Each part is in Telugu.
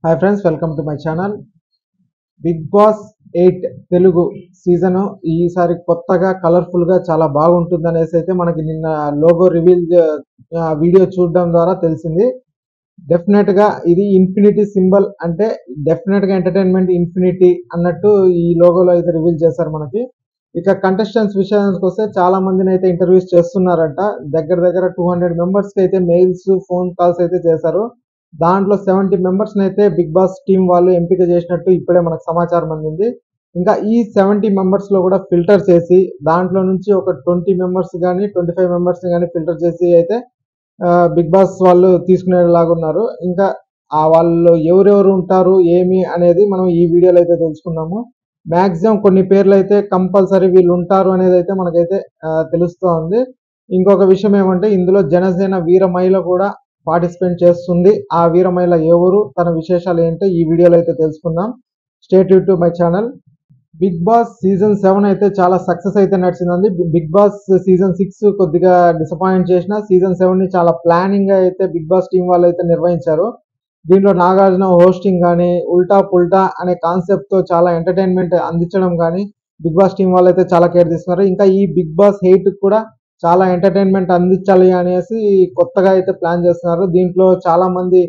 Hi friends, welcome to my channel. Bigg Boss 8 Telugu season ఈసారి కొత్తగా కలర్ఫుల్గా చాలా బాగుంటుంది అనేసి అయితే మనకి నిన్న లోగో రివీల్ వీడియో చూడడం ద్వారా తెలిసింది. డెఫినెట్గా ఇది ఇన్ఫినిటీ సింబల్, అంటే డెఫినెట్గా ఎంటర్టైన్మెంట్ ఇన్ఫినిటీ అన్నట్టు ఈ లోగోలో అయితే రివీల్ చేశారు మనకి. ఇక కంటెస్టెంట్స్ విషయానికి వస్తే చాలా మందిని అయితే ఇంటర్వ్యూస్ చేస్తున్నారంట. దగ్గర 200 మెంబర్స్కి అయితే మెయిల్స్, ఫోన్ కాల్స్ అయితే చేశారు. దాంట్లో 70 మెంబర్స్ని అయితే బిగ్ బాస్ టీం వాళ్ళు ఎంపిక చేసినట్టు ఇప్పుడే మనకు సమాచారం అందింది. ఇంకా ఈ 70 మెంబర్స్లో కూడా ఫిల్టర్ చేసి దాంట్లో నుంచి ఒక 20 మెంబర్స్ కానీ 25 మెంబర్స్ని కానీ ఫిల్టర్ చేసి అయితే బిగ్ బాస్ వాళ్ళు తీసుకునేలాగా ఉన్నారు. ఇంకా వాళ్ళు ఎవరెవరు ఉంటారు ఏమి అనేది మనం ఈ వీడియోలో అయితే తెలుసుకున్నాము. మ్యాక్సిమం కొన్ని పేర్లు అయితే కంపల్సరీ వీళ్ళు ఉంటారు అనేది అయితే మనకైతే తెలుస్తూ ఉంది. ఇంకొక విషయం ఏమంటే ఇందులో జనసేన వీరమహిళ కూడా పార్టిసిపేట్ చేస్తుంది. ఆ వీరమహిళ ఎవరు, తన విశేషాలు ఏంటో ఈ వీడియోలో అయితే తెలుసుకుందాం. Stay tune to my channel. Bigg Boss season 7 అయితే చాలా సక్సెస్ అయితే నడిచిందండి. బిగ్ బాస్ సీజన్ 6 కొద్దిగా డిసప్పాయింట్ చేసిన, సీజన్ 7 ని చాలా ప్లానింగ్ గా అయితే బిగ్ బాస్ టీం వాళ్ళు అయితే నిర్వహించారు. దీంట్లో నాగార్జున హోస్టింగ్ కానీ, ఉల్టా పుల్టా అనే కాన్సెప్ట్ తో చాలా ఎంటర్టైన్మెంట్ అందించడం కానీ బిగ్ బాస్ టీం వాళ్ళు అయితే చాలా కేర్ తీసుకున్నారు. ఇంకా ఈ బిగ్ బాస్ 8 కూడా చాలా ఎంటర్టైన్మెంట్ అందించాలి అనేసి కొత్తగా అయితే ప్లాన్ చేస్తున్నారు. దీంట్లో చాలా మంది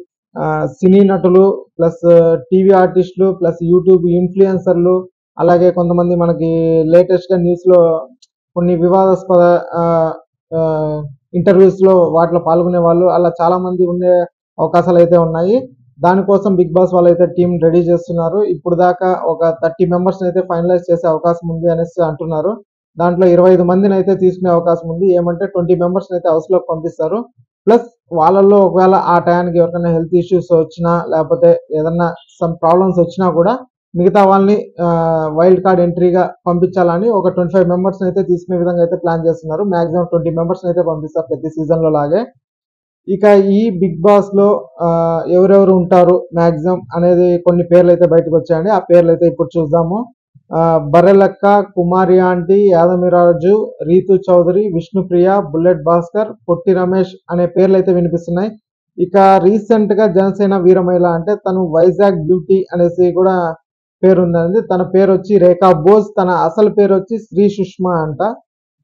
సినీ నటులు, ప్లస్ టీవీ ఆర్టిస్టులు, ప్లస్ యూట్యూబ్ ఇన్ఫ్లుయెన్సర్లు, అలాగే కొంతమంది మనకి లేటెస్ట్ గా న్యూస్ లో కొన్ని వివాదాస్పద ఇంటర్వ్యూస్ లో వాటిలో పాల్గొనే వాళ్ళు అలా చాలా మంది ఉండే అవకాశాలు అయితే ఉన్నాయి. దానికోసం బిగ్ బాస్ వాళ్ళు అయితే టీం రెడీ చేస్తున్నారు. ఇప్పుడు దాకా ఒక 30 మెంబర్స్ అయితే ఫైనలైజ్ చేసే అవకాశం ఉంది అనేసి అంటున్నారు. దాంట్లో 25 మందిని అయితే తీసుకునే అవకాశం ఉంది. ఏమంటే 20 మెంబర్స్ అయితే హౌస్ లోకి పంపిస్తారు. ప్లస్ వాళ్ళల్లో ఒకవేళ ఆ టైంకి ఎవరికైనా హెల్త్ ఇష్యూస్ వచ్చినా, లేకపోతే ఏదన్నా సమ్ ప్రాబ్లమ్స్ వచ్చినా కూడా మిగతా వాళ్ళని వైల్డ్ కార్డ్ ఎంట్రీగా పంపించాలని ఒక 25 మెంబర్స్ అయితే తీసుకునే విధంగా అయితే ప్లాన్ చేస్తున్నారు. మాక్సిమం 20 మెంబర్స్ అయితే పంపిస్తారు ప్రతి సీజన్ లో లాగే. ఇక ఈ బిగ్ బాస్ లో ఎవరెవరు ఉంటారు మాక్సిమం అనేది కొన్ని పేర్లు అయితే బయటకు వచ్చాయండి. ఆ పేర్లు అయితే ఇప్పుడు చూద్దాము. బర్రెలక్క, కుమారి ఆంటీ, యాదమిరాజు, రీతు చౌదరి, విష్ణుప్రియ, బుల్లెట్ భాస్కర్, పొట్టి రమేష్ అనే పేర్లు అయితే వినిపిస్తున్నాయి. ఇక రీసెంట్ గా జనసేన వీరమహిళ, అంటే తను వైజాగ్ బ్యూటీ అనేసి కూడా పేరు ఉందండి. తన పేరు వచ్చి రేఖా బోస్, తన అసలు పేరు వచ్చి శ్రీ సుష్మా అంట.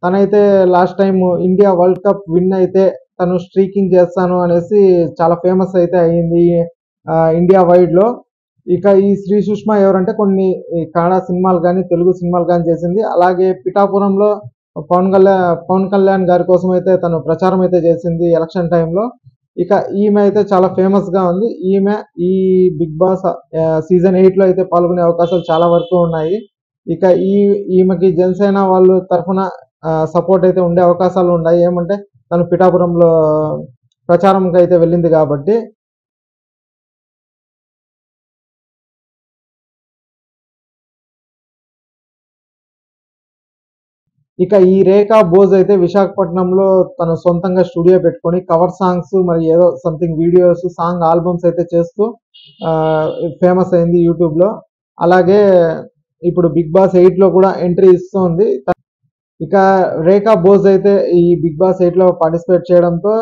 తనైతే last time India world cup win అయితే తను స్ట్రీకింగ్ చేస్తాను అనేసి చాలా ఫేమస్ అయితే అయ్యింది ఇండియా వైడ్ లో. ఇక ఈ శ్రీ సుష్మా ఎవరంటే కొన్ని కన్నడ సినిమాలు కానీ, తెలుగు సినిమాలు కానీ చేసింది. అలాగే పిఠాపురంలో పవన్ కళ్యాణ్ గారి కోసం అయితే తను ప్రచారం అయితే చేసింది ఎలక్షన్ టైంలో. ఇక ఈమె అయితే చాలా ఫేమస్ గా ఉంది. ఈమె ఈ బిగ్ బాస్ సీజన్ 8 లో అయితే పాల్గొనే అవకాశాలు చాలా వరకు ఉన్నాయి. ఇక ఈమెకి జనసేన వాళ్ళు తరఫున సపోర్ట్ అయితే ఉండే అవకాశాలు ఉన్నాయి. ఏమంటే తను పిఠాపురంలో ప్రచారంకి అయితే వెళ్ళింది కాబట్టి. ఇక ఈ రేఖా బోజ్ అయితే విశాఖపట్నంలో తన సొంతంగా స్టూడియో పెట్టుకొని కవర్ సాంగ్స్, మరి ఏదో సంథింగ్ వీడియోస్, సాంగ్ ఆల్బమ్స్ అయితే చేస్తూ ఫేమస్ అయింది యూట్యూబ్ లో. అలాగే ఇప్పుడు బిగ్ బాస్ 8 లో కూడా ఎంట్రీ ఇస్తుంది. ఇక రేఖా బోజ్ అయితే ఈ బిగ్ బాస్ 8 లో పార్టిసిపేట్ చేయడంతో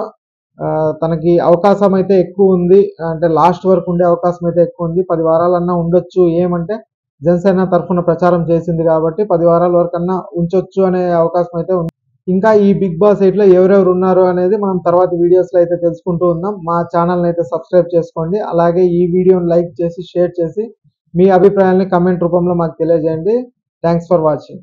తనకి అవకాశం అయితే ఎక్కువ ఉంది. అంటే లాస్ట్ వరకు ఉండే అవకాశం అయితే ఎక్కువ ఉంది. 10 వారాలన్నా ఉండొచ్చు. ఏమంటే జనసేన తరఫున ప్రచారం చేసింది కాబట్టి 10 వారాల వరకన్నా ఉంచొచ్చు అనే అవకాశం అయితే ఉంది. ఇంకా ఈ బిగ్ బాస్ 8 లో ఎవరెవరు ఉన్నారు అనేది మనం తర్వాత వీడియోస్ లో అయితే తెలుసుకుంటూ ఉందాం. మా ఛానల్ అయితే సబ్స్క్రైబ్ చేసుకోండి. అలాగే ఈ వీడియోని లైక్ చేసి, షేర్ చేసి మీ అభిప్రాయాన్ని కమెంట్ రూపంలో మాకు తెలియజేయండి. Thanks for watching.